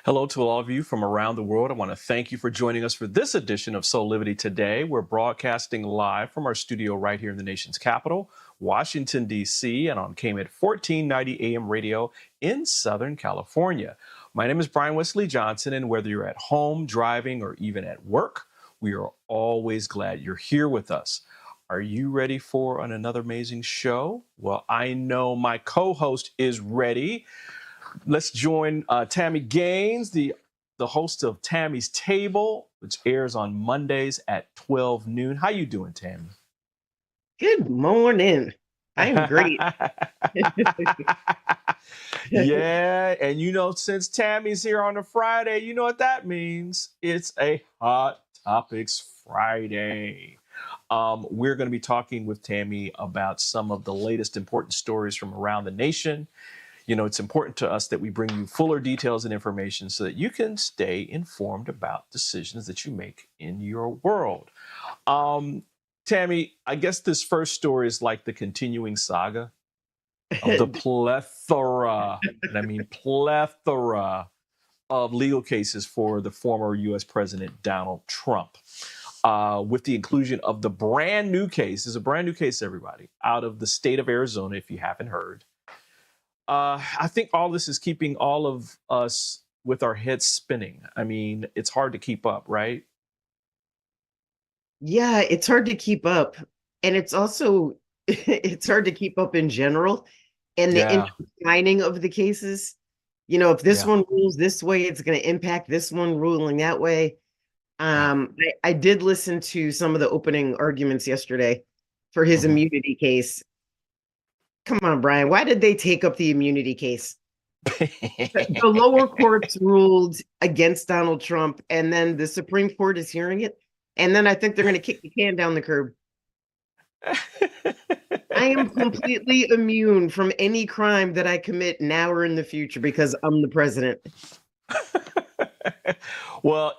Hello to all of you from around the world. I want to thank you for joining us for this edition of Soulivity Today. We're broadcasting live from our studio right here in the nation's capital, Washington, D.C., and on KMET 1490 AM radio in Southern California. My name is Brian Westley Johnson, and whether you're at home, driving, or even at work, we are always glad you're here with us. Are you ready for another amazing show? Well, I know my co-host is ready. Let's join Tami Gaines, the host of Tami's Table, which airs on Mondays at 12 noon. How you doing, Tami? Good morning. I'm great. Yeah, and since Tami's here on a Friday, you know what that means. It's a Hot Topics Friday. We're going to be talking with Tami about some of the latest important stories from around the nation. It's important to us that we bring you fuller details and information so that you can stay informed about decisions that you make in your world. Tami, I guess this first story is like the continuing saga of the plethora, and I mean plethora, of legal cases for the former U.S. President Donald Trump, with the inclusion of the brand new case. There's a brand new case, everybody, out of the state of Arizona, if you haven't heard. I think all this is keeping all of us with our heads spinning. I mean, it's hard to keep up, right? Yeah, it's hard to keep up. And it's also, it's hard to keep up in general. And the intertwining of the cases, if this one rules this way, it's going to impact this one ruling that way. I did listen to some of the opening arguments yesterday for his immunity case. Come on, Brian. Why did they take up the immunity case? The lower courts ruled against Donald Trump, and then the Supreme Court is hearing it. And then I think they're going to kick the can down the curb. I am completely immune from any crime that I commit now or in the future because I'm the president. Well,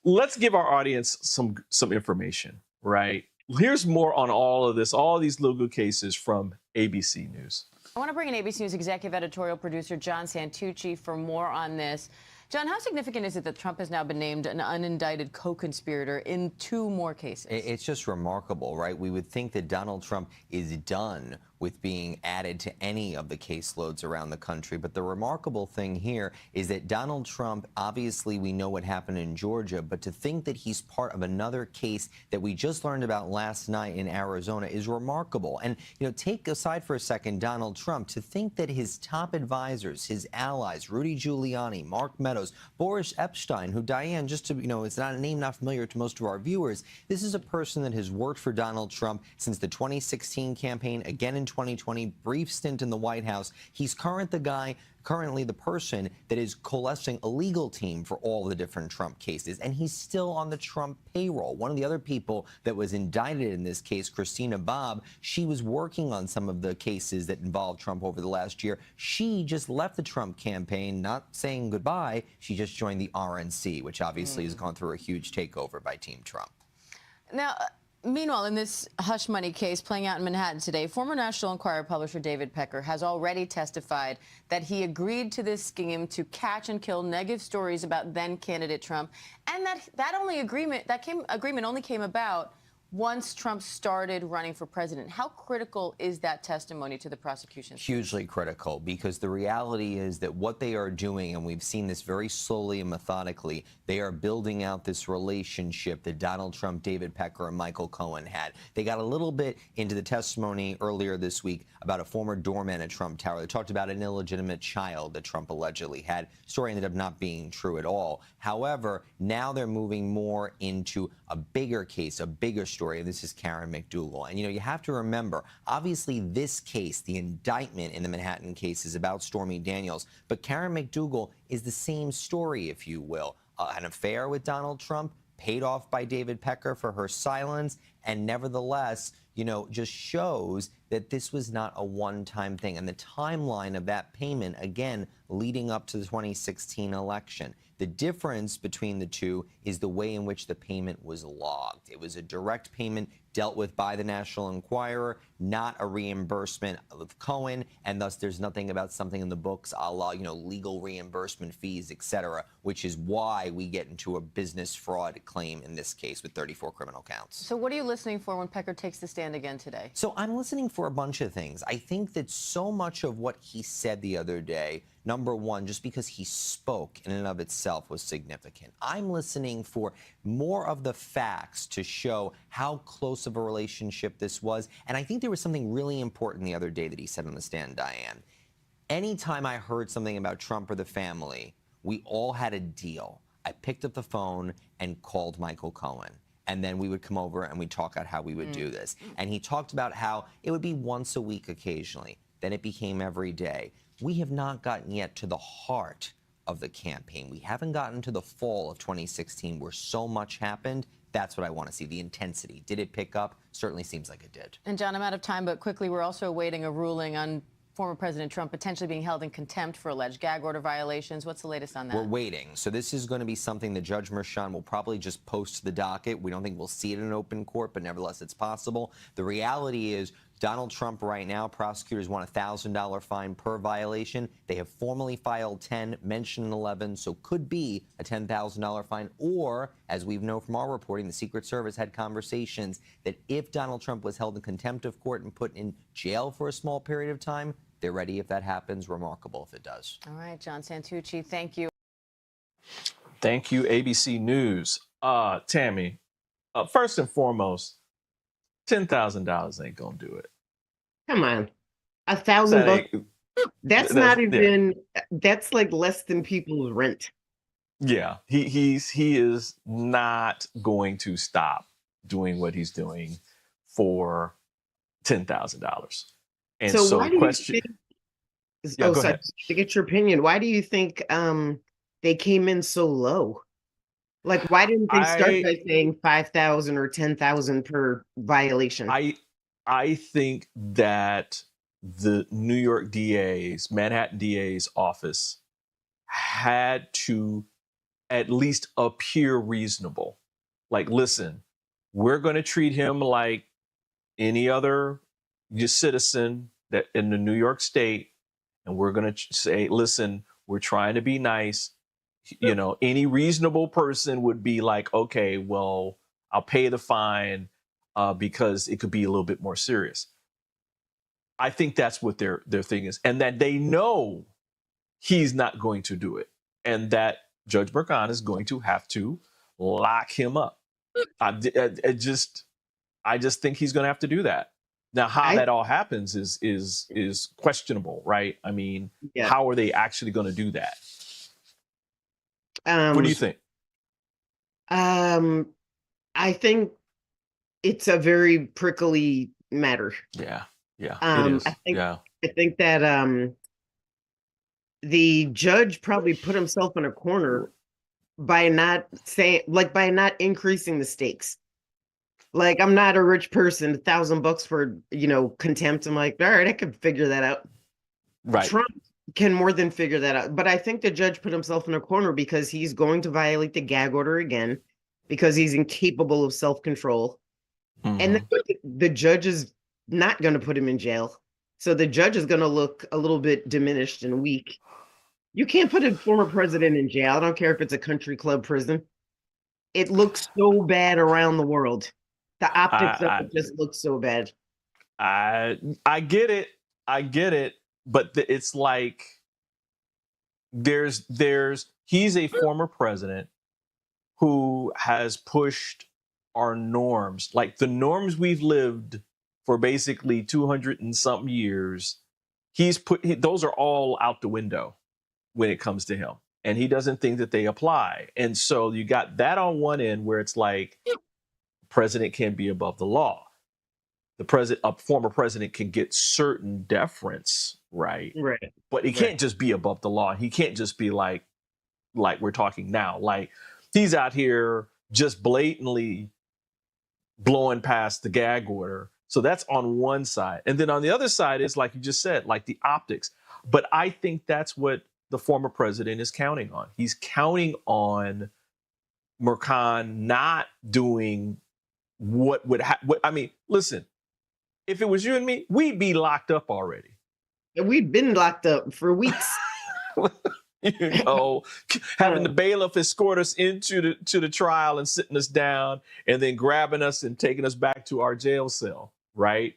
let's give our audience some information, right? Here's more on all of this, all these legal cases from ABC News. I want to bring in ABC News executive editorial producer John Santucci for more on this. John, how significant is it that Trump has now been named an unindicted co-conspirator in 2 more cases? It's just remarkable, right? We would think that Donald Trump is done with being added to any of the caseloads around the country. But the remarkable thing here is that Donald Trump, obviously we know what happened in Georgia, but to think that he's part of another case that we just learned about last night in Arizona is remarkable. And, take aside for a second Donald Trump, to think that his top advisors, his allies, Rudy Giuliani, Mark Meadows, Boris Epstein, who, Diane, just to, it's not a name not familiar to most of our viewers, this is a person that has worked for Donald Trump since the 2016 campaign, again in 2020, brief stint in the White House. He's currently the person that is coalescing a legal team for all the different Trump cases, and he's still on the Trump payroll. One of the other people that was indicted in this case, Christina Bobb, she was working on some of the cases that involved Trump over the last year. She just left the Trump campaign, not saying goodbye. She just joined the RNC, which obviously has gone through a huge takeover by Team Trump. Now, meanwhile, in this hush money case playing out in Manhattan today, former National Enquirer publisher David Pecker has already testified that he agreed to this scheme to catch and kill negative stories about then-candidate Trump, and that agreement only came about once Trump started running for president. How critical is that testimony to the prosecution? Hugely critical, because the reality is that what they are doing, and we've seen this very slowly and methodically, they are building out this relationship that Donald Trump, David Pecker, and Michael Cohen had. They got a little bit into the testimony earlier this week about a former doorman at Trump Tower. They talked about an illegitimate child that Trump allegedly had. Story ended up not being true at all. However, now they're moving more into a bigger case, a bigger story. story, and this is Karen McDougal. And, you have to remember, obviously this case, the indictment in the Manhattan case, is about Stormy Daniels, but Karen McDougal is the same story, if you will. An affair with Donald Trump, paid off by David Pecker for her silence, and nevertheless, just shows that this was not a one-time thing. And the timeline of that payment, again, leading up to the 2016 election. The difference between the two is the way in which the payment was logged. It was a direct payment dealt with by the National Enquirer, not a reimbursement of Cohen, and thus there's nothing about something in the books a la, legal reimbursement fees, et cetera, which is why we get into a business fraud claim in this case with 34 criminal counts. So what are you listening for when Pecker takes the stand again today? So I'm listening for a bunch of things. I think that so much of what he said the other day, number one, just because he spoke in and of itself was significant. I'm listening for more of the facts to show how close of a relationship this was. And I think there was something really important the other day that he said on the stand, Diane. Anytime I heard something about Trump or the family, we all had a deal. I picked up the phone and called Michael Cohen. And then we would come over and we'd talk about how we would do this. And he talked about how it would be once a week occasionally. Then it became every day. We have not gotten yet to the heart of the campaign. We haven't gotten to the fall of 2016 where so much happened. That's what I want to see, the intensity. Did it pick up? Certainly seems like it did. And John, I'm out of time, but quickly, we're also awaiting a ruling on former President Trump potentially being held in contempt for alleged gag order violations. What's the latest on that? We're waiting. So this is going to be something that Judge Merchan will probably just post to the docket. We don't think we'll see it in open court, but nevertheless, it's possible. The reality is Donald Trump right now, prosecutors want a $1,000 fine per violation. They have formally filed 10, mentioned 11, so could be a $10,000 fine. Or, as we've known from our reporting, the Secret Service had conversations that if Donald Trump was held in contempt of court and put in jail for a small period of time, they're ready if that happens. Remarkable if it does. All right, John Santucci, thank you. Thank you, ABC News. Tami, first and foremost, $10,000 ain't gonna do it. Come on, $1,000 bucks. That's not even. That's like less than people's rent. Yeah, he is not going to stop doing what he's doing for $10,000. And so why do you think, sorry, to get your opinion, why do you think they came in so low? Like, why didn't they start by saying 5,000 or 10,000 per violation? I think that the New York DA's, Manhattan DA's office had to at least appear reasonable. Like, listen, we're going to treat him like any other citizen that in the New York State, and we're going to say, listen, we're trying to be nice. Any reasonable person would be like, okay, well, I'll pay the fine because it could be a little bit more serious. I think that's what their thing is, and that they know he's not going to do it, and that Judge Merchan is going to have to lock him up. I just think he's going to have to do that. Now, how that all happens is questionable, right? I mean, how are they actually going to do that? What do you think? I think it's a very prickly matter. Yeah, it is. I think that the judge probably put himself in a corner by not increasing the stakes. Like, I'm not a rich person, $1,000 for, contempt. I'm like, all right, I can figure that out. Right. Trump can more than figure that out. But I think the judge put himself in a corner because he's going to violate the gag order again because he's incapable of self-control. Mm-hmm. And then the judge is not going to put him in jail. So the judge is going to look a little bit diminished and weak. You can't put a former president in jail. I don't care if it's a country club prison. It looks so bad around the world. The optics of it just looks so bad. I get it. But it's like he's a former president who has pushed our norms, like the norms we've lived for basically 200 and something years. Those are all out the window when it comes to him. And he doesn't think that they apply. And so you got that on one end where it's like, president can be above the law. A former president can get certain deference, right? Right. But he can't just be above the law. He can't just be like we're talking now. Like he's out here just blatantly blowing past the gag order. So that's on one side. And then on the other side is, like you just said, like the optics. But I think that's what the former president is counting on. He's counting on Murkhan not doing what would I mean, listen, if it was you and me, we'd be locked up already. And we've been locked up for weeks. You know, having the bailiff escort us into the trial and sitting us down and then grabbing us and taking us back to our jail cell, right?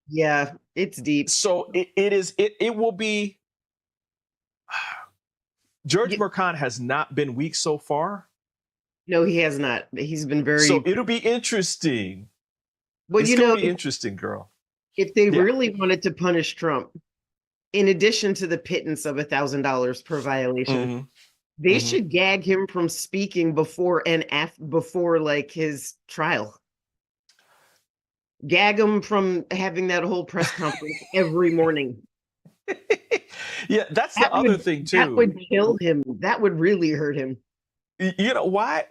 Yeah, it's deep. So it will be. George Murkhan has not been weak so far. No, he has not. He's been very. So it'll be interesting. But it's gonna be interesting, girl. If they really wanted to punish Trump, in addition to the pittance of $1,000 per violation, they should gag him from speaking before like his trial. Gag him from having that whole press conference every morning. Yeah, that's the other thing too. That would kill him. That would really hurt him. You know why?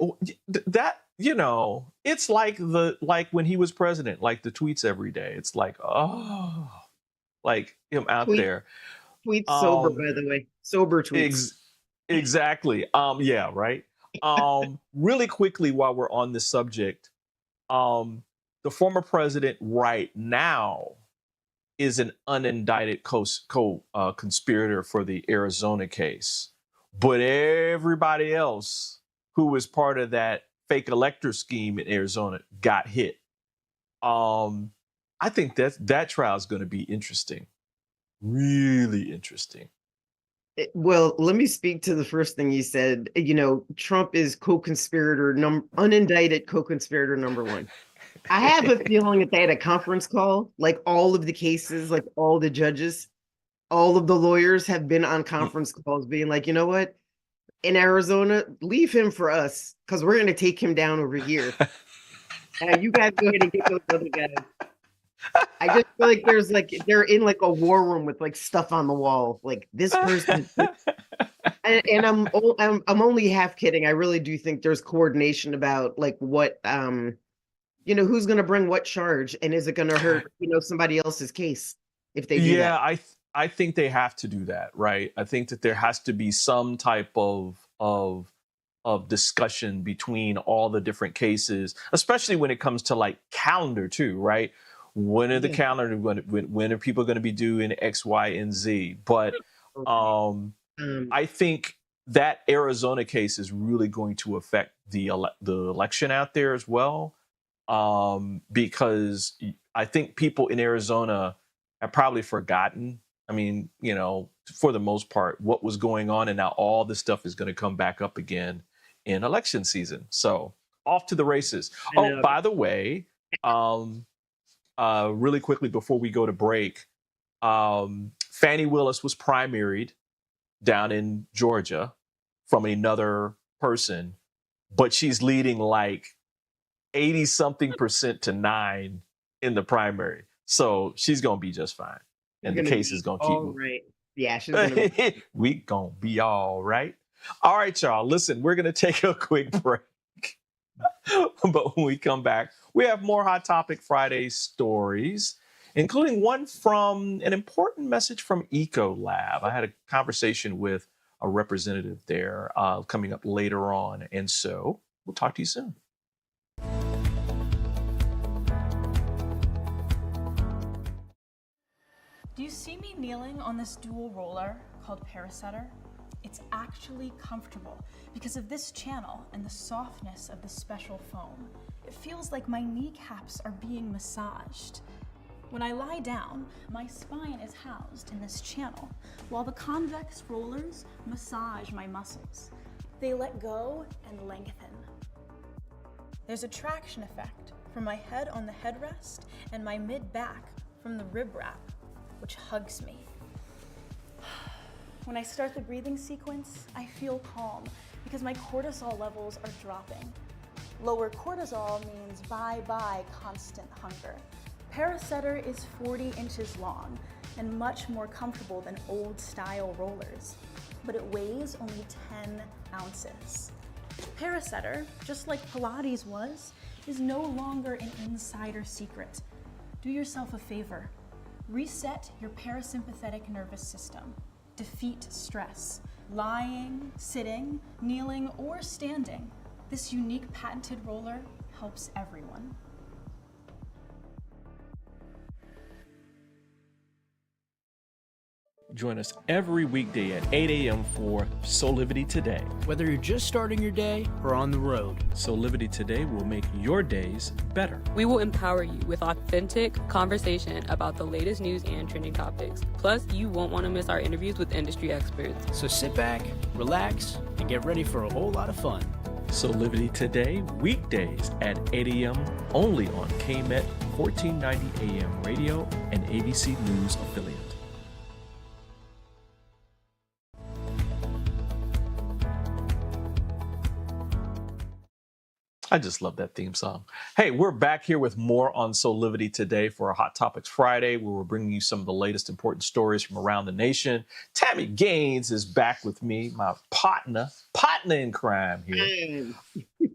That, you know, it's like when he was president, like the tweets every day. It's like, oh, like him out there. Tweets sober, by the way. Sober tweets. Exactly. Yeah, right. Really quickly, while we're on this subject, the former president right now is an unindicted conspirator for the Arizona case. But everybody else who was part of that fake elector scheme in Arizona got hit. I think that trial is going to be interesting. Really interesting. Well, let me speak to the first thing you said. You know, Trump is unindicted co-conspirator number one. I have a feeling that they had a conference call, like all of the cases, like all the judges, all of the lawyers have been on conference calls being like, you know what? In Arizona, leave him for us because we're going to take him down over here. You guys go ahead and get those other guys. I just feel like they're in like a war room with like stuff on the wall, like this person. and I'm only half kidding. I really do think there's coordination about like what who's going to bring what charge, and is it going to hurt somebody else's case if they do that? I think they have to do that, right? I think that there has to be some type of discussion between all the different cases, especially when it comes to like calendar too, right? When are the calendar when are people going to be doing X, Y, and Z? But I think that Arizona case is really going to affect the election out there as well, because I think people in Arizona have probably forgotten. I mean, for the most part, what was going on, and now all this stuff is going to come back up again in election season. So off to the races. Oh, by the way, really quickly before we go to break, Fani Willis was primaried down in Georgia from another person, but she's leading like 80-something% to 9 in the primary. So she's going to be just fine. And the case is going to keep moving. Right. Yeah, she's going to be. We going to be all right. All right, y'all. Listen, we're going to take a quick break. But when we come back, we have more Hot Topic Friday stories, including one from an important message from Ecolab. I had a conversation with a representative there coming up later on. And so we'll talk to you soon. Do you see me kneeling on this dual roller called Parasetter? It's actually comfortable because of this channel and the softness of the special foam. It feels like my kneecaps are being massaged. When I lie down, my spine is housed in this channel, while the convex rollers massage my muscles. They let go and lengthen. There's a traction effect from my head on the headrest and my mid-back from the rib wrap, which hugs me. When I start the breathing sequence, I feel calm because my cortisol levels are dropping. Lower cortisol means bye-bye constant hunger. Parasetter is 40 inches long and much more comfortable than old-style rollers, but it weighs only 10 ounces. Parasetter, just like Pilates was, is no longer an insider secret. Do yourself a favor. Reset your parasympathetic nervous system. Defeat stress. Lying, sitting, kneeling, or standing. This unique patented roller helps everyone. Join us every weekday at 8 a.m. for Soulivity Today. Whether you're just starting your day or on the road, Soulivity Today will make your days better. We will empower you with authentic conversation about the latest news and trending topics. Plus, you won't want to miss our interviews with industry experts. so sit back, relax, and get ready for a whole lot of fun. Soulivity Today, weekdays at 8 a.m. only on KMET 1490 AM radio and ABC News affiliate. I just love that theme song. Hey, we're back here with more on Soulivity Today for a Hot Topics Friday, where we're bringing you some of the latest important stories from around the nation. Tami Gaines is back with me, my partner in crime here.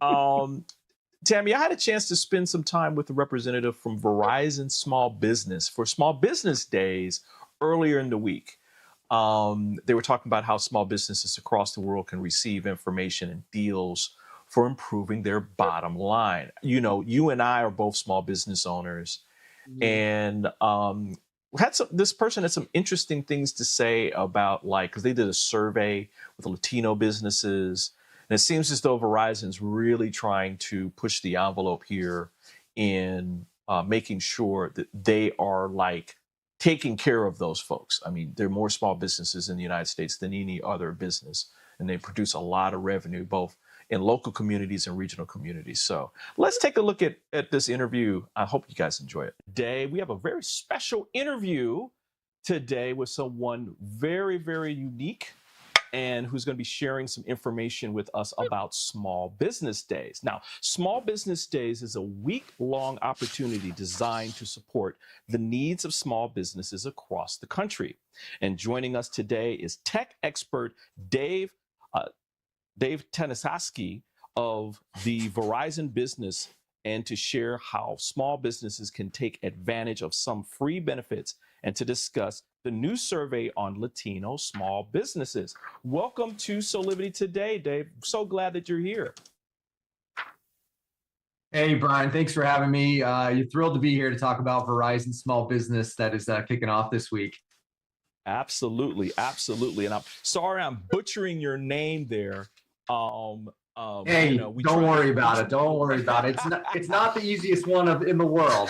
Tami, I had a chance to spend some time with a representative from Verizon Small Business for Small Business Days earlier in the week. They were talking about how small businesses across the world can receive information and deals for improving their bottom line. You know, you and I are both small business owners, and this person had some interesting things to say about, like, because they did a survey with Latino businesses, and it seems as though Verizon's really trying to push the envelope here in making sure that they are, like, taking care of those folks. I mean, there are more small businesses in the United States than any other business, and they produce a lot of revenue, both in local communities and regional communities. So let's take a look at this interview. I hope you guys enjoy it. Today, we have a very special interview today with someone very, very unique and who's going to be sharing some information with us about Small Business Days. Now, Small Business Days is a week-long opportunity designed to support the needs of small businesses across the country. And joining us today is tech expert Dave Tanisaski of the Verizon Business, and to share how small businesses can take advantage of some free benefits and to discuss the new survey on Latino small businesses. Welcome to Soulivity Today, Dave. So glad that you're here. Hey, Brian, thanks for having me. You're thrilled to be here to talk about Verizon Small Business that is kicking off this week. Absolutely, absolutely. And I'm sorry I'm butchering your name there. Hey, don't worry about it. Don't worry about it. It's not the easiest one in the world.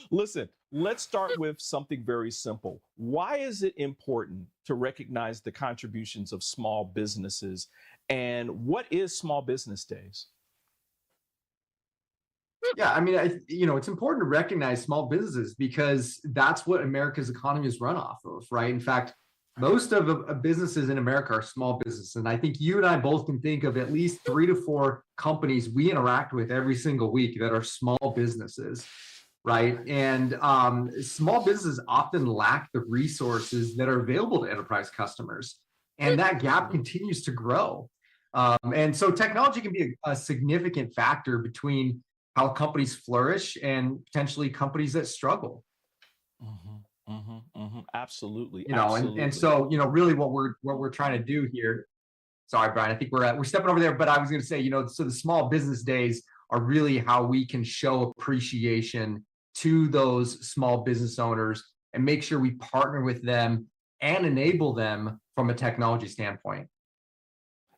Listen, let's start with something very simple. Why is it important to recognize the contributions of small businesses, and what is Small Business Days? Yeah, I mean, it's important to recognize small businesses because that's what America's economy is run off of, right? In fact, most of businesses in America are small businesses. And I think you and I both can think of at least 3 to 4 companies we interact with every single week that are small businesses, right? And small businesses often lack the resources that are available to enterprise customers. And that gap continues to grow. And so technology can be a significant factor between how companies flourish and potentially companies that struggle. Absolutely. And so, really what we're trying to do here. Sorry, Brian, I think we're stepping over there, but I was going to say, so the Small Business Days are really how we can show appreciation to those small business owners and make sure we partner with them and enable them from a technology standpoint.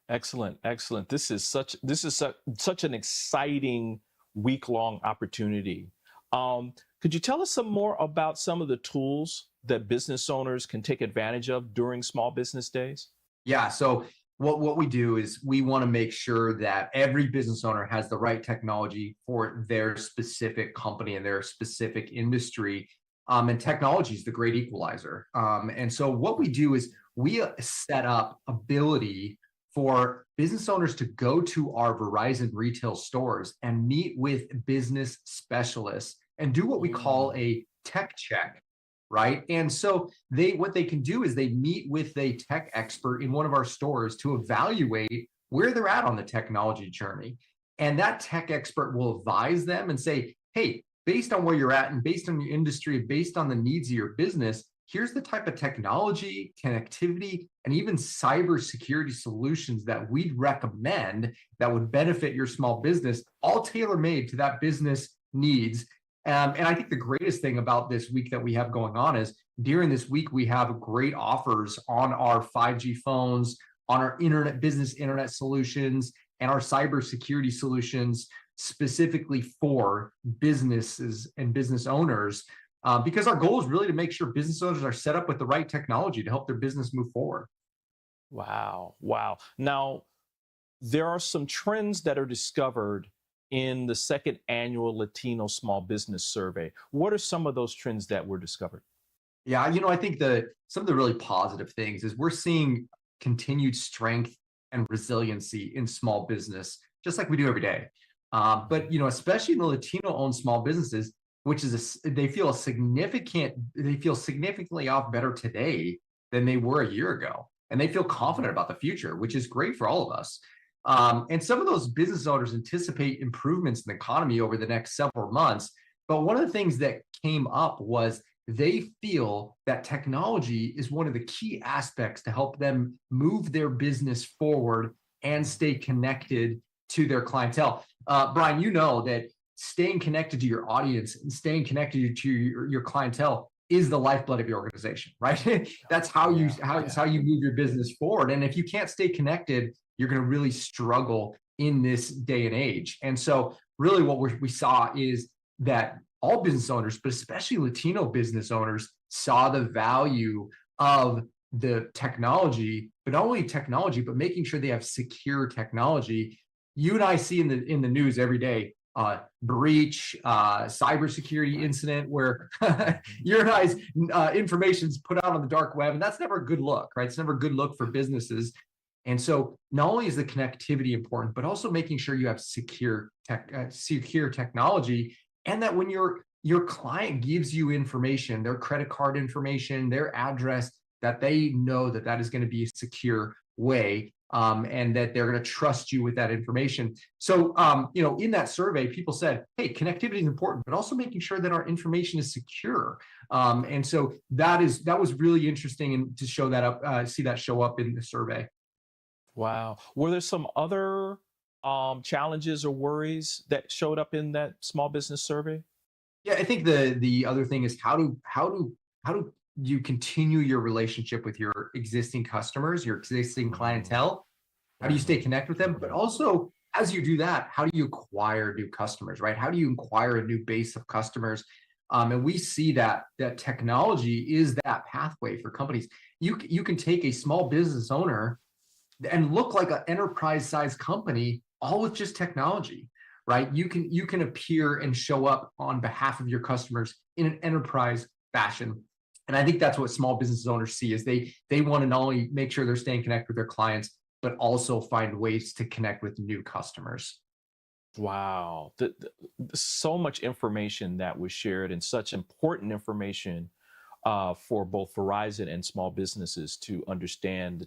Excellent. This is such an exciting week-long opportunity. Could you tell us some more about some of the tools that business owners can take advantage of during Small Business Days? Yeah, so what we do is we want to make sure that every business owner has the right technology for their specific company and their specific industry. And technology is the great equalizer. And so what we do is we set up ability for business owners to go to our Verizon retail stores and meet with business specialists and do what we call a tech check, right? And so what they can do is they meet with a tech expert in one of our stores to evaluate where they're at on the technology journey. And that tech expert will advise them and say, hey, based on where you're at and based on your industry, based on the needs of your business, here's the type of technology, connectivity, and even cybersecurity solutions that we'd recommend that would benefit your small business, all tailor-made to that business needs. And I think the greatest thing about this week that we have going on is during this week, we have great offers on our 5G phones, on our business internet solutions, and our cybersecurity solutions specifically for businesses and business owners. Because our goal is really to make sure business owners are set up with the right technology to help their business move forward. Wow. Wow. Now, there are some trends that are discovered in the second annual Latino Small Business Survey. What are some of those trends that were discovered? Yeah, I think some of the really positive things is we're seeing continued strength and resiliency in small business, just like we do every day. But especially in the Latino-owned small businesses, which is they feel significantly off better today than they were a year ago, and they feel confident about the future, which is great for all of us. And some of those business owners anticipate improvements in the economy over the next several months. But one of the things that came up was they feel that technology is one of the key aspects to help them move their business forward and stay connected to their clientele. Brian, you know that staying connected to your audience and staying connected to your clientele is the lifeblood of your organization, right? That's how you move your business forward. And if you can't stay connected, you're going to really struggle in this day and age. And so really what we saw is that all business owners, but especially Latino business owners, saw the value of the technology, but not only technology, but making sure they have secure technology. You and I see in the news every day, breach, cybersecurity incident where your and I's information's put out on the dark web, and that's never a good look, right? It's never a good look for businesses. And so not only is the connectivity important, but also making sure you have secure technology, and that when your client gives you information, their credit card information, their address, that they know that is going to be a secure way. And that they're going to trust you with that information. So, in that survey, people said, hey, connectivity is important, but also making sure that our information is secure. And so that was really interesting, and to show that up, see that show up in the survey. Wow. Were there some other challenges or worries that showed up in that small business survey? Yeah, I think the other thing is how do you continue your relationship with your existing customers, your existing clientele? How do you stay connected with them? But also, as you do that, how do you acquire new customers, right? How do you acquire a new base of customers? And we see that technology is that pathway for companies. You can take a small business owner and look like an enterprise-sized company, all with just technology, right? You can appear and show up on behalf of your customers in an enterprise fashion. And I think that's what small business owners see, is they want to not only make sure they're staying connected with their clients, but also find ways to connect with new customers. Wow. So much information that was shared, and such important information for both Verizon and small businesses to understand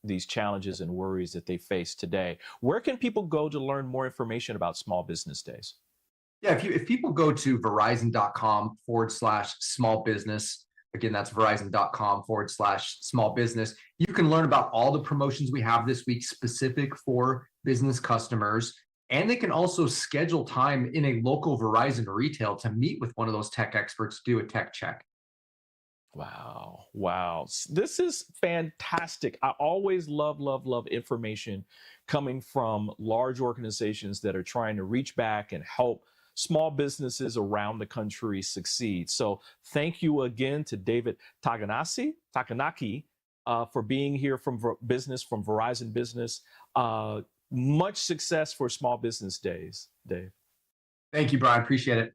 these challenges and worries that they face today. Where can people go to learn more information about Small Business Days? Yeah, if people go to verizon.com/small business, again, that's verizon.com/small business. You can learn about all the promotions we have this week specific for business customers. And they can also schedule time in a local Verizon retail to meet with one of those tech experts to do a tech check. Wow. Wow. This is fantastic. I always love information coming from large organizations that are trying to reach back and help small businesses around the country succeed. So thank you again to David Takanaki for being here from Verizon Business. Much success for Small Business Days, Dave. Thank you, Brian. Appreciate it.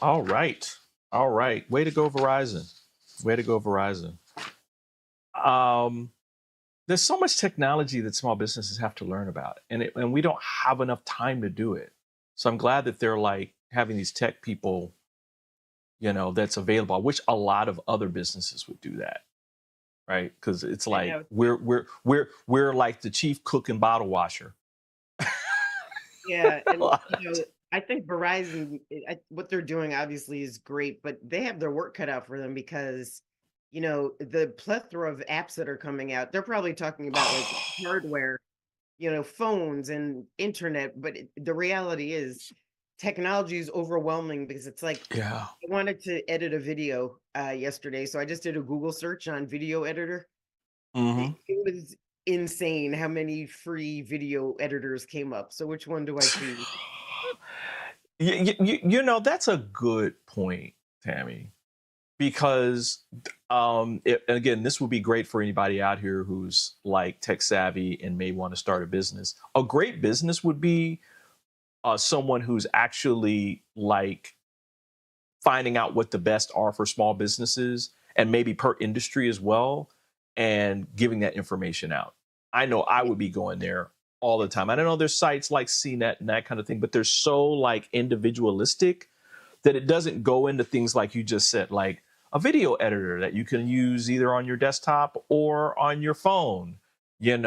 All right. Way to go, Verizon. Way to go, Verizon. there's so much technology that small businesses have to learn about, and we don't have enough time to do it. So I'm glad that they're like having these tech people, that's available. I wish a lot of other businesses would do that, right? Because it's like we're like the chief cook and bottle washer. Yeah, and I think Verizon, what they're doing obviously is great, but they have their work cut out for them because, the plethora of apps that are coming out, they're probably talking about like hardware, phones and internet, but the reality is technology is overwhelming because it's like, Yeah. I wanted to edit a video yesterday, so I just did a Google search on video editor. Mm-hmm. It was insane how many free video editors came up. So which one do I choose? That's a good point, Tami, because again, this would be great for anybody out here who's like tech savvy and may want to start a business. A great business would be someone who's actually like finding out what the best are for small businesses and maybe per industry as well, and giving that information out. I know I would be going there all the time. I don't know, there's sites like CNET and that kind of thing, but they're so like individualistic that it doesn't go into things like you just said, like a video editor that you can use either on your desktop or on your phone, and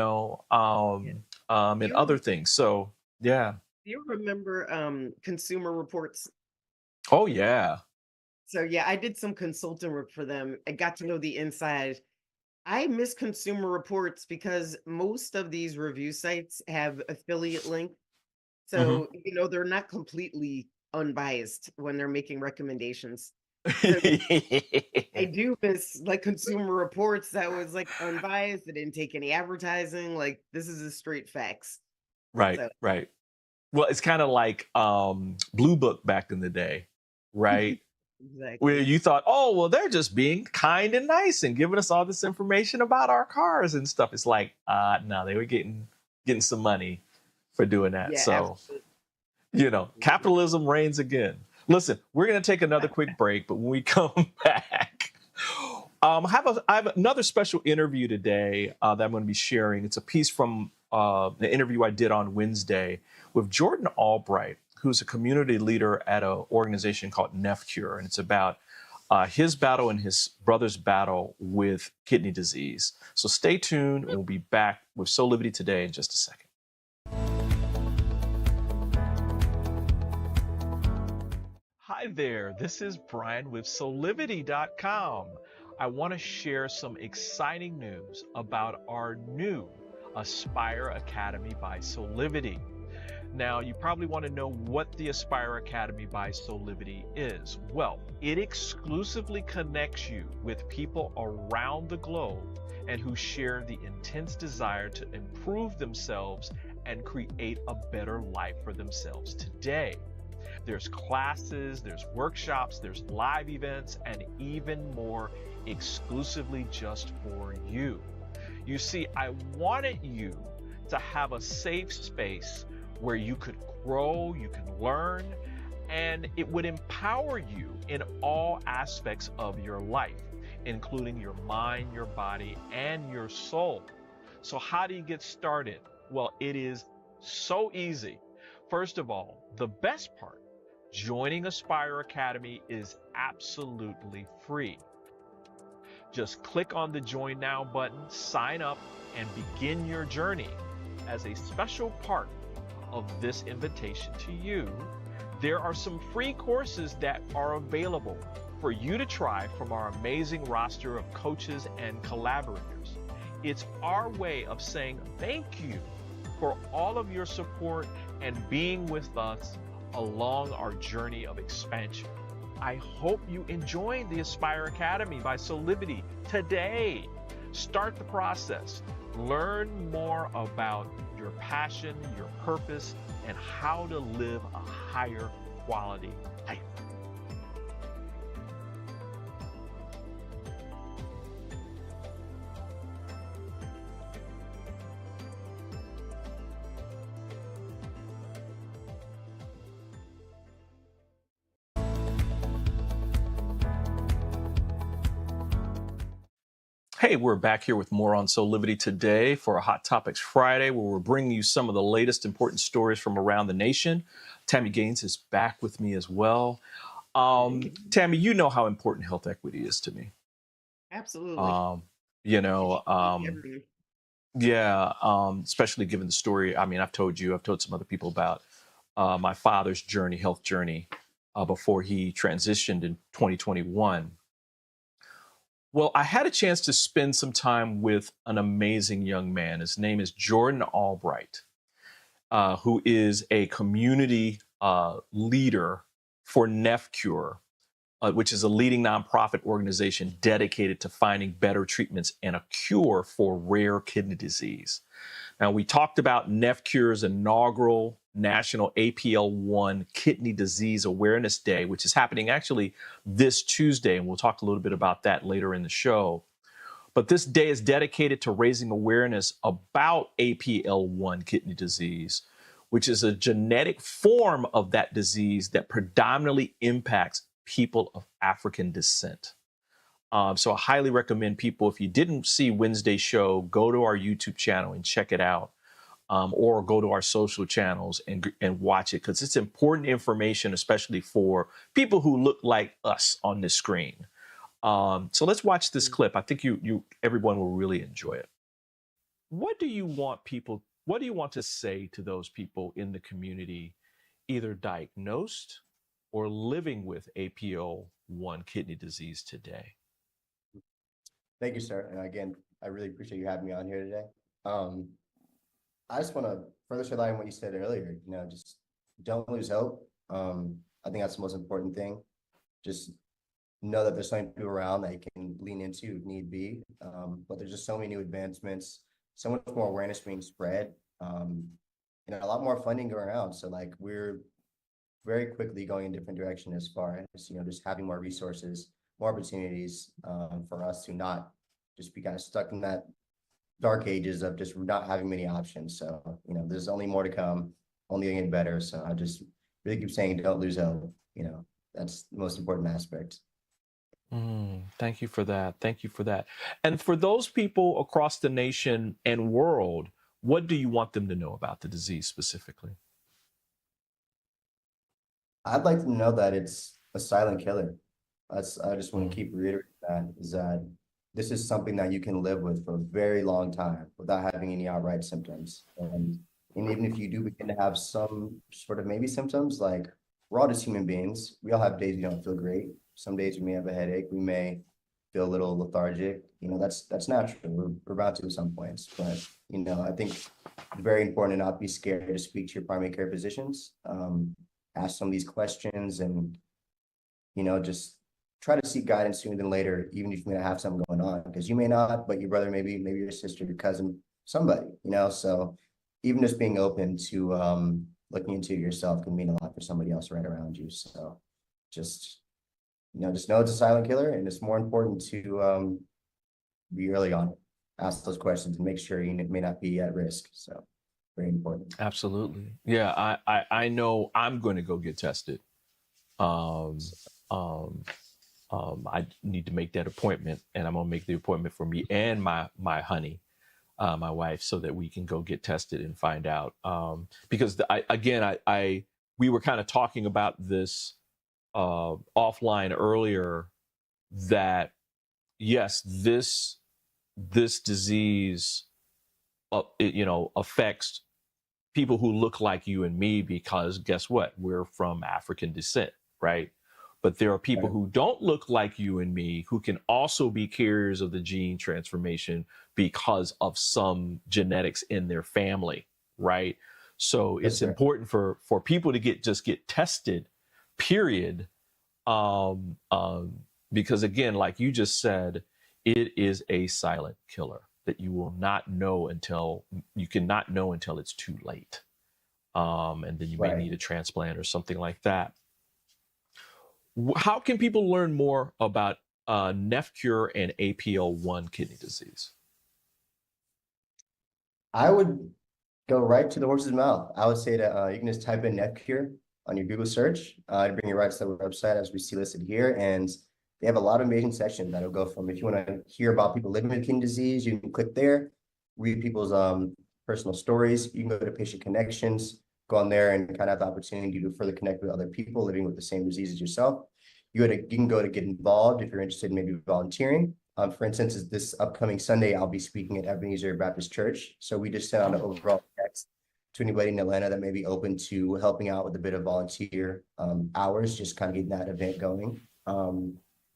other things. So yeah. Do you remember Consumer Reports? Oh yeah. So yeah, I did some consulting work for them. I got to know the inside. I miss Consumer Reports because most of these review sites have affiliate link. So, they're not completely unbiased when they're making recommendations. So I do miss like Consumer Reports that was like unbiased. It didn't take any advertising. Like this is a straight facts. Right, So. right. Well, it's kind of like Blue Book back in the day, right? Exactly. Where you thought, oh, well, they're just being kind and nice and giving us all this information about our cars and stuff. It's like, no, they were getting some money for doing that. Yeah, So, absolutely. Capitalism reigns again. Listen, we're going to take another quick break, but when we come back, I have another special interview today that I'm going to be sharing. It's a piece from the interview I did on Wednesday with Jordan Albright, who's a community leader at an organization called NephCure, and it's about his battle and his brother's battle with kidney disease. So stay tuned, and we'll be back with Soulivity Today in just a second. Hi there, this is Brian with Soulivity.com. I want to share some exciting news about our new Aspire Academy by Soulivity. Now, you probably want to know what the Aspire Academy by Soulivity is. Well, it exclusively connects you with people around the globe and who share the intense desire to improve themselves and create a better life for themselves today. There's classes, there's workshops, there's live events, and even more exclusively just for you. You see, I wanted you to have a safe space where you could grow, you can learn, and it would empower you in all aspects of your life, including your mind, your body, and your soul. So how do you get started? Well, it is so easy. First of all, the best part, joining Aspire Academy is absolutely free. Just click on the Join Now button, sign up, and begin your journey. As a special part of this invitation to you, there are some free courses that are available for you to try from our amazing roster of coaches and collaborators. It's our way of saying thank you for all of your support and being with us along our journey of expansion. I hope you enjoyed the Aspire Academy by Soulivity today. Start the process. Learn more about your passion, your purpose, and how to live a higher quality life. Hey, we're back here with more on Soulivity today for a Hot Topics Friday, where we're bringing you some of the latest important stories from around the nation. Tami Gaines is back with me as well. Tami, you know how important health equity is to me. Absolutely. You know, yeah, especially given the story. I mean, I've told some other people about my father's journey, health journey, before he transitioned in 2021. Well, I had a chance to spend some time with an amazing young man. His name is Jordan Albright, who is a community leader for NephCure, which is a leading nonprofit organization dedicated to finding better treatments and a cure for rare kidney disease. Now, we talked about NephCure's inaugural National APL-1 Kidney Disease Awareness Day, which is happening actually this Tuesday, and we'll talk a little bit about that later in the show. But this day is dedicated to raising awareness about APL-1 kidney disease, which is a genetic form of that disease that predominantly impacts people of African descent. So I highly recommend people, if you didn't see Wednesday's show, go to our YouTube channel and check it out, or go to our social channels and watch it, because it's important information, especially for people who look like us on this screen. So let's watch this clip. I think everyone will really enjoy it. What do you want to say to those people in the community, either diagnosed or living with APL-1 kidney disease today? Thank you, sir. And again, I really appreciate you having me on here today. I just want to further rely on what you said earlier. Just don't lose hope. I think that's the most important thing. Just know that there's so many people around that you can lean into if need be. But there's just so many new advancements, so much more awareness being spread, and a lot more funding going around. So we're very quickly going in a different direction as far as, just having more resources, more opportunities for us to not just be kind of stuck in that dark ages of just not having many options. So, there's only more to come, only getting better. So I just really keep saying, don't lose hope. That's the most important aspect. Thank you for that. Thank you for that. And for those people across the nation and world, what do you want them to know about the disease specifically? I'd like to know that it's a silent killer. I just want to keep reiterating that this is something that you can live with for a very long time without having any outright symptoms. And even if you do begin to have some sort of maybe symptoms, we're all just human beings. We all have days we don't feel great. Some days we may have a headache. We may feel a little lethargic. That's natural. We're about to at some points. But, I think it's very important to not be scared to speak to your primary care physicians, ask some of these questions, and, just try to seek guidance sooner than later, even if you may not have something going on, because you may not, but your brother, maybe your sister, your cousin, somebody, so even just being open to looking into yourself can mean a lot for somebody else right around you. So just know it's a silent killer, and it's more important to be early on it, ask those questions, and make sure you may not be at risk. So very important. Absolutely. Yeah, I know I'm going to go get tested. I need to make that appointment, and I'm going to make the appointment for me and my honey, my wife, so that we can go get tested and find out. Because we were kind of talking about this offline earlier, that yes, this disease, affects people who look like you and me, because guess what? We're from African descent, right? But there are people who don't look like you and me who can also be carriers of the gene transformation because of some genetics in their family, right? So it's important for people to get tested, period. Because again, like you just said, it is a silent killer that you cannot know until it's too late. And then you may need a transplant or something like that. How can people learn more about NephCure and APL-1 kidney disease? I would go right to the horse's mouth. I would say that you can just type in NephCure on your Google search. It'll bring you right to the website as we see listed here. And They have a lot of amazing sections that'll go from, if you want to hear about people living with kidney disease, you can click there, read people's personal stories. You can go to patient connections, go on there and kind of have the opportunity to further connect with other people living with the same disease as yourself. You can go to get involved if you're interested in maybe volunteering. For instance, this upcoming Sunday, I'll be speaking at Ebenezer Baptist Church. So we just sent out an overall text to anybody in Atlanta that may be open to helping out with a bit of volunteer hours, just kind of getting that event going.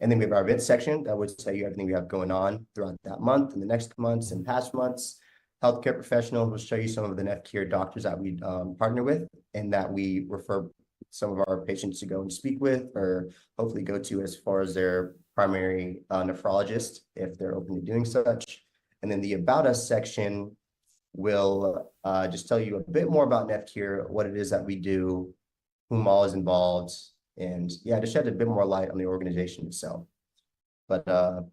And then we have our event section that would tell you everything we have going on throughout that month and the next months and past months. Healthcare professionals will show you some of the NFCare doctors that we partner with and that we refer some of our patients to go and speak with, or hopefully go to as far as their primary nephrologist if they're open to doing such. And then the About Us section will just tell you a bit more about NFCare, what it is that we do, whom all is involved, and yeah, just shed a bit more light on the organization itself. But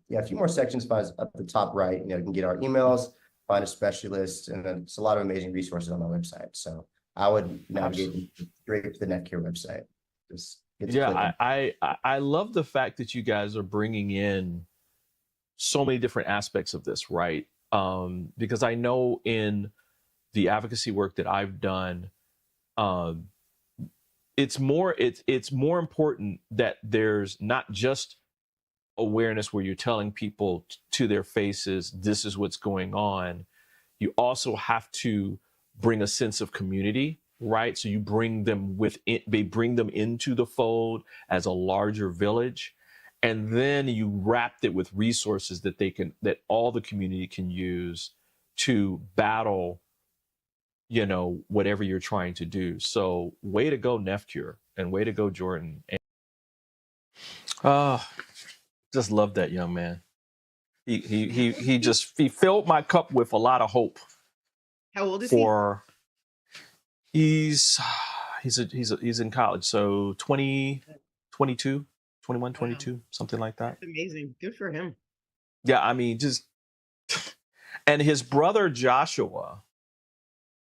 yeah, a few more sections up the top right. You can get our emails, find a specialist, and then it's a lot of amazing resources on the website. So I would navigate straight to the NetCare website. Just I love the fact that you guys are bringing in so many different aspects of this, right? Because I know in the advocacy work that I've done, it's more important that there's not just awareness where you're telling people to their faces, this is what's going on. You also have to bring a sense of community, right? So you bring them bring them into the fold as a larger village. And then you wrapped it with resources that all the community can use to battle, whatever you're trying to do. So way to go, NFCure, and way to go, Jordan. Just love that young man. He filled my cup with a lot of hope. How old is he? He's in college, so 20, 22, 21, 22, wow. Something like that. That's amazing. Good for him. Yeah, I mean, and his brother Joshua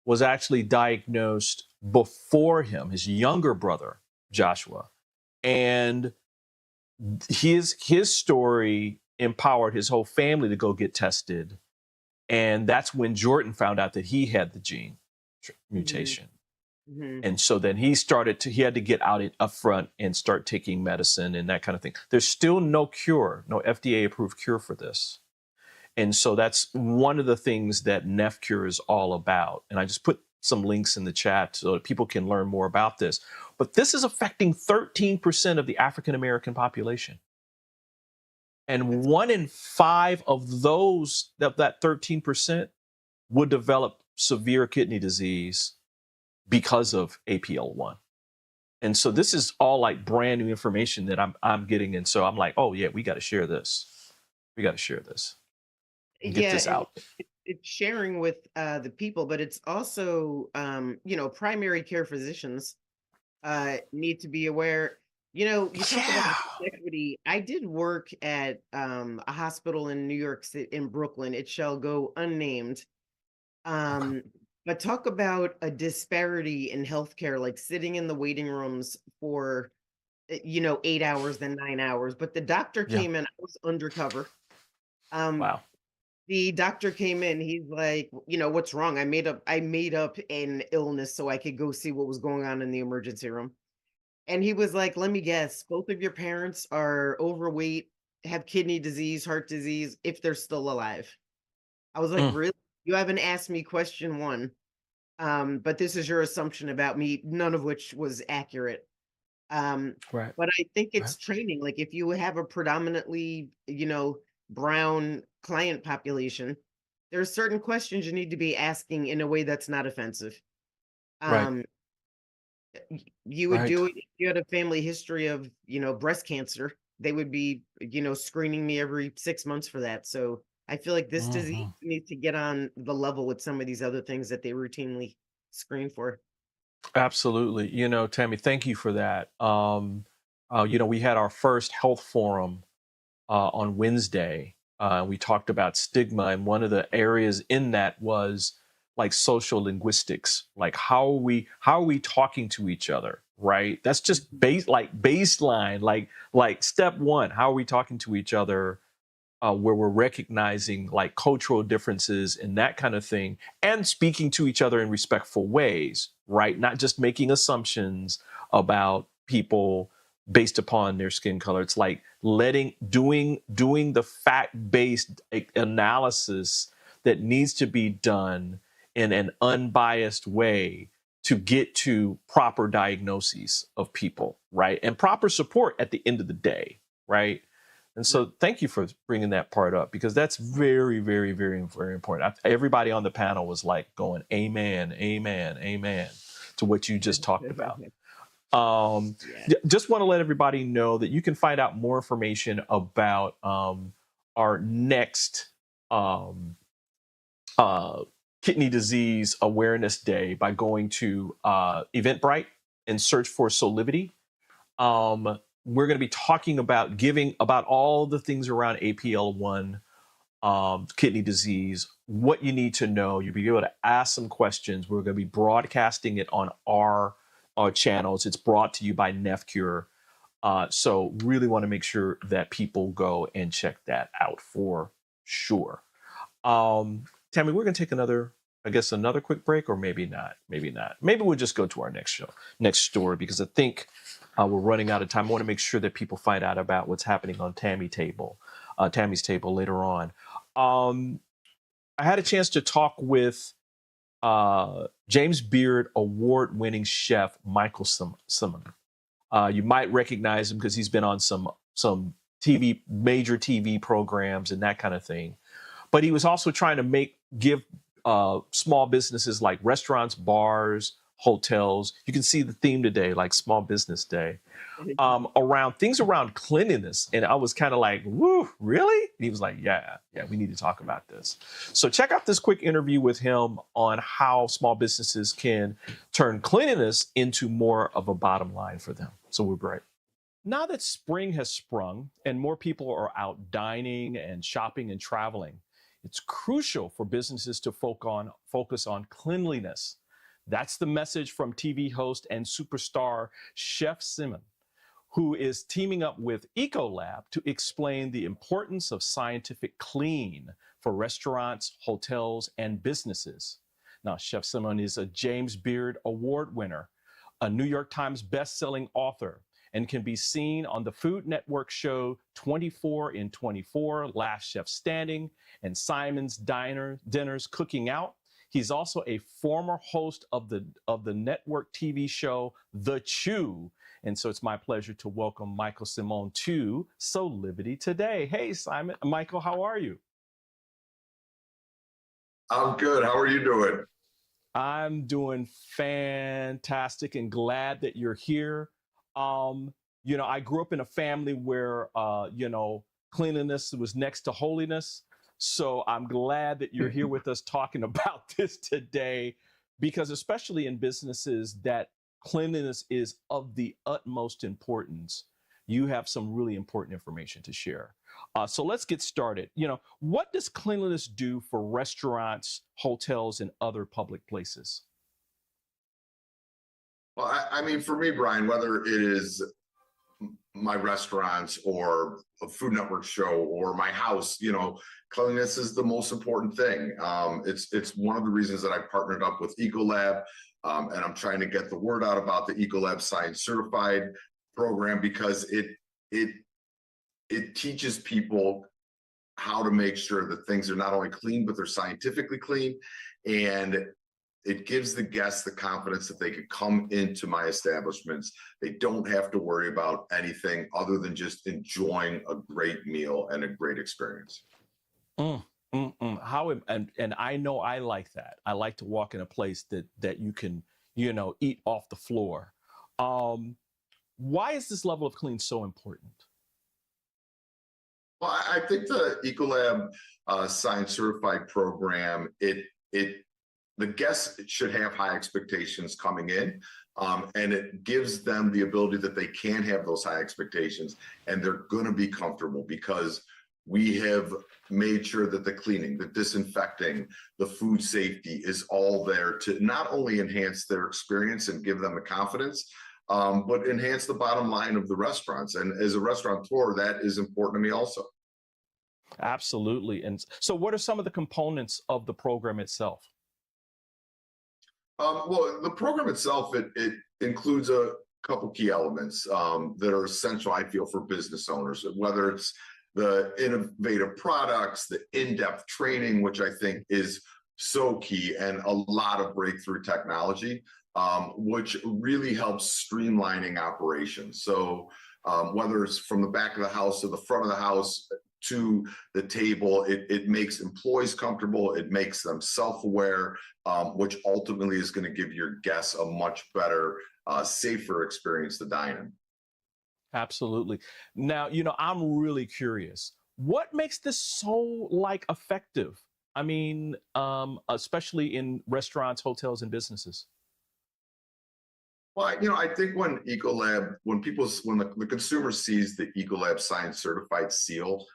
was actually diagnosed before him, his younger brother Joshua, and his story empowered his whole family to go get tested, and that's when Jordan found out that he had the gene mutation. Mm-hmm. And so then he had to get out up front and start taking medicine and that kind of thing. There's still no cure, no FDA approved cure for this. And so that's one of the things that NFCure is all about. And I just put some links in the chat so that people can learn more about this. But this is affecting 13% of the African-American population. And 1 in 5 of that 13% would develop severe kidney disease because of APL1. And so this is all like brand new information that I'm getting. And so I'm like, oh yeah, we got to share this. We got to share this. And get this out. It's sharing with the people, but it's also, primary care physicians need to be aware. You talk about equity. I did work at a hospital in New York City, in Brooklyn. It shall go unnamed. But talk about a disparity in healthcare, like sitting in the waiting rooms for, 8 hours, then 9 hours. But the doctor came in, I was undercover. Wow. The doctor came in, he's like, what's wrong? I made up an illness so I could go see what was going on in the emergency room. And he was like, let me guess, both of your parents are overweight, have kidney disease, heart disease, if they're still alive. I was like, really? You haven't asked me question 1. But this is your assumption about me, none of which was accurate. Right. But I think it's training. Like if you have a predominantly, brown client population, there are certain questions you need to be asking in a way that's not offensive. You would do it if you had a family history of, breast cancer. They would be, screening me every 6 months for that. So I feel like this disease needs to get on the level with some of these other things that they routinely screen for. Absolutely. Tami, thank you for that. We had our first health forum on Wednesday. We talked about stigma, and one of the areas in that was like social linguistics, like how are we talking to each other, right? That's just baseline, like step one. How are we talking to each other? Where we're recognizing like cultural differences and that kind of thing, and speaking to each other in respectful ways, right? Not just making assumptions about people based upon their skin color. It's like doing the fact-based analysis that needs to be done in an unbiased way to get to proper diagnoses of people, right? And proper support at the end of the day, right? And so thank you for bringing that part up, because that's very, very, very, very important. Everybody on the panel was like going, amen, amen, amen to what you just talked about. Just want to let everybody know that you can find out more information about our next Kidney Disease Awareness Day by going to Eventbrite and search for Soulivity. We're going to be talking about about all the things around APL1 kidney disease, what you need to know. You'll be able to ask some questions. We're going to be broadcasting it on our channels. It's brought to you by NephCure. So really want to make sure that people go and check that out for sure. Tami, we're going to take another quick break, or maybe not. Maybe we'll just go to our next story, because I think we're running out of time. I want to make sure that people find out about what's happening on Tami's table later on. I had a chance to talk with James Beard award-winning chef Michael Simon. You might recognize him because he's been on some major TV programs and that kind of thing. But he was also trying to give small businesses like restaurants, bars, hotels. You can see the theme today, like Small Business Day, around cleanliness. And I was kind of like, woo, really? And he was like, yeah, we need to talk about this. So check out this quick interview with him on how small businesses can turn cleanliness into more of a bottom line for them. So we're great. Now that spring has sprung and more people are out dining and shopping and traveling, it's crucial for businesses to focus on cleanliness. That's the message from TV host and superstar Chef Simon, who is teaming up with Ecolab to explain the importance of scientific clean for restaurants, hotels, and businesses. Now, Chef Simon is a James Beard Award winner, a New York Times best-selling author, and can be seen on the Food Network show 24 in 24, Last Chef Standing, and Simon's Dinners Cooking Out. He's also a former host of the network TV show The Chew. And so it's my pleasure to welcome Michael Simon to Soulivity today. Hey, Michael, how are you? I'm good. How are you doing? I'm doing fantastic and glad that you're here. I grew up in a family where, cleanliness was next to holiness. So I'm glad that you're here with us talking about this today, because especially in businesses that cleanliness is of the utmost importance, you have some really important information to share. So let's get started. What does cleanliness do for restaurants, hotels, and other public places? Well, I mean, for me, Brian, whether it is my restaurants or a Food Network show or my house, cleanliness is the most important thing. It's one of the reasons that I partnered up with Ecolab, and I'm trying to get the word out about the Ecolab Science Certified program, because it teaches people how to make sure that things are not only clean, but they're scientifically clean. And it gives the guests the confidence that they could come into my establishments. They don't have to worry about anything other than just enjoying a great meal and a great experience. How and I know I like that. I like to walk in a place that you can, eat off the floor. Why is this level of clean so important? Well, I think the Ecolab Science Certified program, the guests should have high expectations coming in, and it gives them the ability that they can have those high expectations, and they're going to be comfortable, because We have made sure that the cleaning, the disinfecting, the food safety is all there to not only enhance their experience and give them the confidence, but enhance the bottom line of the restaurants. And as a restaurateur, that is important to me also. Absolutely. And so what are some of the components of the program itself? Well, the program itself, it includes a couple key elements that are essential, I feel, for business owners, whether it's the innovative products, the in-depth training, which I think is so key, and a lot of breakthrough technology, which really helps streamlining operations. So whether it's from the back of the house to the front of the house to the table, it makes employees comfortable, it makes them self-aware, which ultimately is going to give your guests a much better, safer experience to dine in. Absolutely. Now, I'm really curious. What makes this so effective? I mean, especially in restaurants, hotels, and businesses. Well, I think when Ecolab, when the consumer sees the Ecolab Science Certified seal,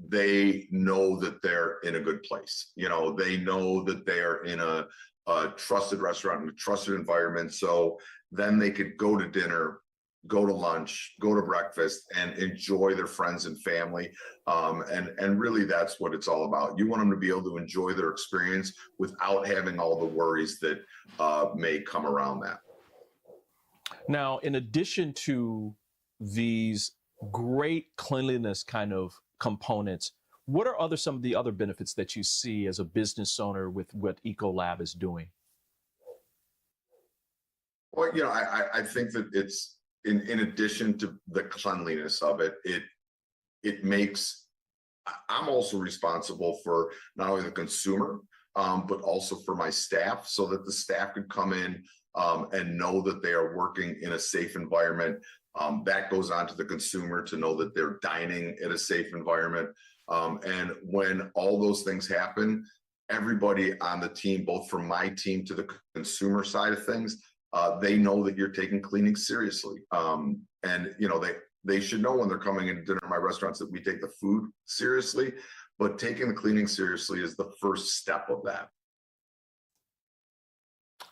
they know that they're in a good place. They know that they are in a trusted restaurant, in a trusted environment. So then they could go to dinner, go to lunch, go to breakfast, and enjoy their friends and family. And really, that's what it's all about. You want them to be able to enjoy their experience without having all the worries that may come around that. Now, in addition to these great cleanliness kind of components, what are some of the other benefits that you see as a business owner with what Ecolab is doing? Well, I think that it's in addition to the cleanliness of it, I'm also responsible for not only the consumer, but also for my staff, so that the staff could come in and know that they are working in a safe environment. That goes on to the consumer to know that they're dining at a safe environment. And when all those things happen, everybody on the team, both from my team to the consumer side of things, they know that you're taking cleaning seriously. And they should know when they're coming into dinner at my restaurants that we take the food seriously, but taking the cleaning seriously is the first step of that.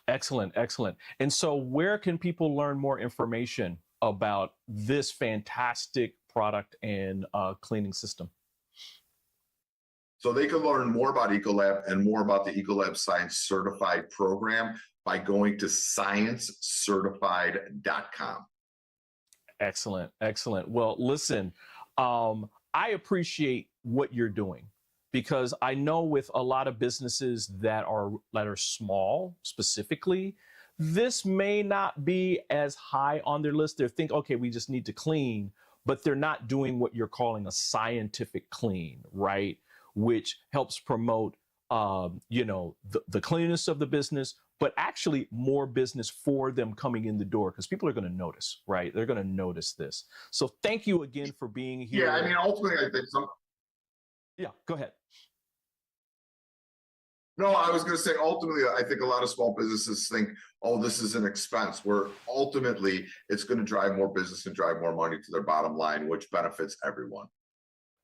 Excellent, excellent. And so where can people learn more information about this fantastic product and cleaning system? So they can learn more about Ecolab and more about the Ecolab Science Certified program by going to sciencecertified.com. Excellent, excellent. Well, listen, I appreciate what you're doing, because I know with a lot of businesses that are small specifically, this may not be as high on their list. They think, okay, we just need to clean, but they're not doing what you're calling a scientific clean, right? Which helps promote, the cleanliness of the business, but actually more business for them coming in the door, because people are going to notice, right? They're going to notice this. So thank you again for being here. Yeah, I mean, ultimately, I think Yeah, go ahead. No, I was going to say, ultimately, I think a lot of small businesses think, oh, this is an expense, where ultimately it's going to drive more business and drive more money to their bottom line, which benefits everyone.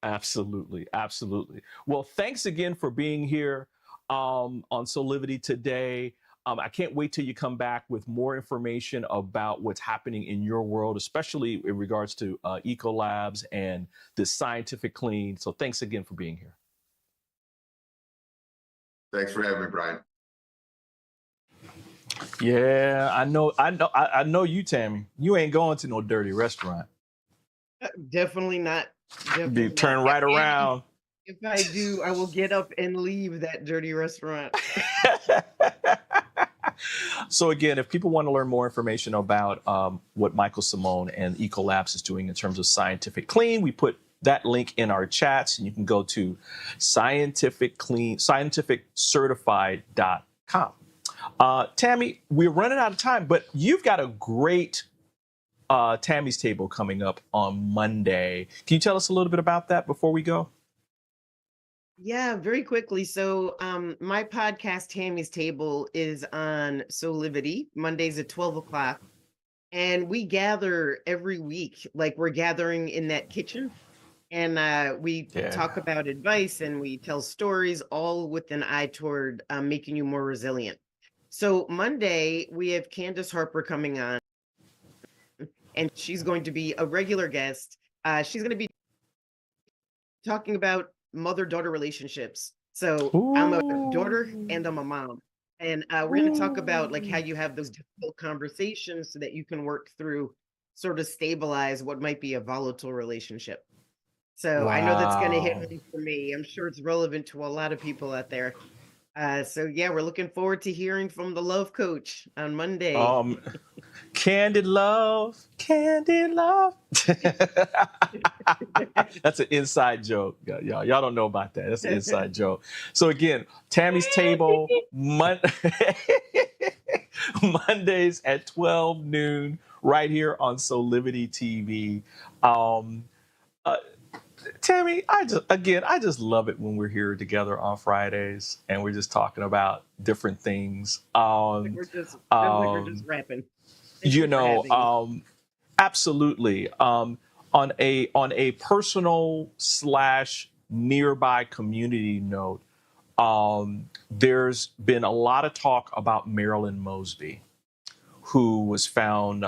Absolutely, absolutely. Well, thanks again for being here on Soulivity today. I can't wait till you come back with more information about what's happening in your world, especially in regards to Ecolabs and the scientific clean. So thanks again for being here. Thanks for having me, Brian. Yeah, I know you, Tami. You ain't going to no dirty restaurant. Definitely not. Definitely Turn not. right around. If I do, I will get up and leave that dirty restaurant. So again, if people want to learn more information about what Michael Simone and Ecolabs is doing in terms of scientific clean, we put that link in our chats, and you can go to scientificcertified.com. Tami, we're running out of time, but you've got a great Tami's Table coming up on Monday. Can you tell us a little bit about that before we go? Yeah, very quickly. So my podcast, Tami's Table, is on Soulivity, Mondays at 12 o'clock. And we gather every week, like we're gathering in that kitchen. And we talk about advice and we tell stories, all with an eye toward making you more resilient. So Monday, we have Candace Harper coming on, and she's going to be a regular guest. She's going to be talking about mother-daughter relationships. So I'm a daughter and I'm a mom. And we're going to talk about like how you have those difficult conversations so that you can work through, sort of stabilize what might be a volatile relationship. So I know that's going to hit home for me. I'm sure it's relevant to a lot of people out there. So yeah, we're looking forward to hearing from the love coach on Monday. Candid love. That's an inside joke. Y'all don't know about that. That's an inside joke. So again, Tami's Table, Mondays at 12 noon, right here on Soulivity TV. Tami, I just love it when we're here together on Fridays and we're just talking about different things. We're just rapping. Absolutely. On a personal / nearby community note, there's been a lot of talk about Marilyn Mosby, who was found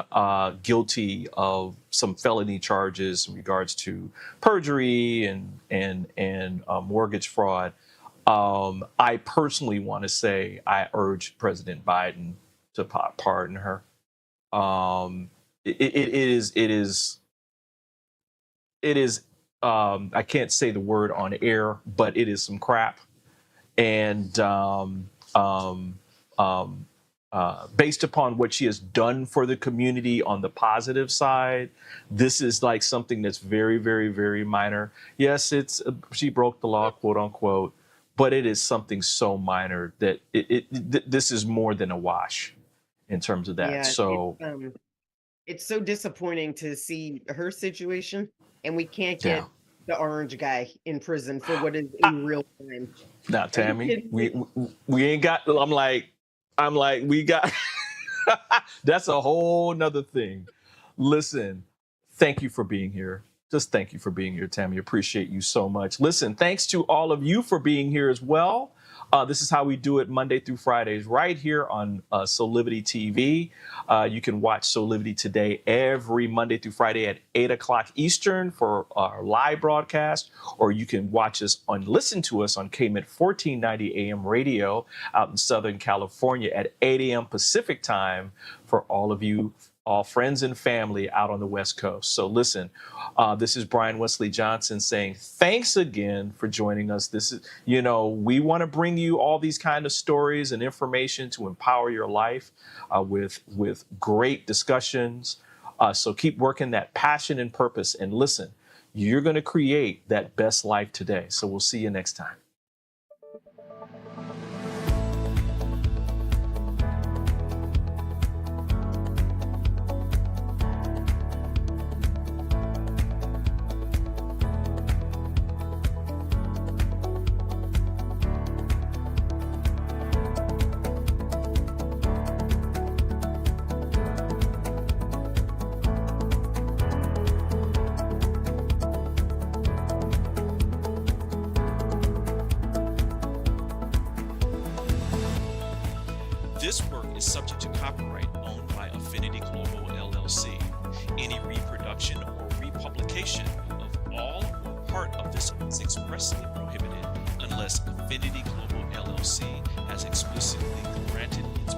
guilty of some felony charges in regards to perjury and mortgage fraud. I personally want to say I urge President Biden to pardon her. It is I can't say the word on air, but it is some crap. And based upon what she has done for the community on the positive side, this is like something that's very, very, very minor. Yes, she broke the law, quote unquote, but it is something so minor that this is more than a wash in terms of that. Yeah, so it's so disappointing to see her situation, and we can't get the orange guy in prison for what is a real crime. Now, Tami, we ain't got. I'm like, we got, that's a whole nother thing. Listen, thank you for being here. Just thank you for being here, Tami. Appreciate you so much. Listen, thanks to all of you for being here as well. This is how we do it Monday through Fridays right here on Soulivity TV. You can watch Soulivity Today every Monday through Friday at 8 o'clock Eastern for our live broadcast, or you can listen to us on KMET 1490 AM radio out in Southern California at 8 a.m. Pacific time for all of you, all friends and family out on the West Coast. So listen, this is Brian Westley Johnson saying thanks again for joining us. This is, we want to bring you all these kind of stories and information to empower your life with great discussions. So keep working that passion and purpose. And listen, you're going to create that best life today. So we'll see you next time. This work is subject to copyright owned by Affinity Global LLC. Any reproduction or republication of all or part of this is expressly prohibited unless Affinity Global LLC has explicitly granted its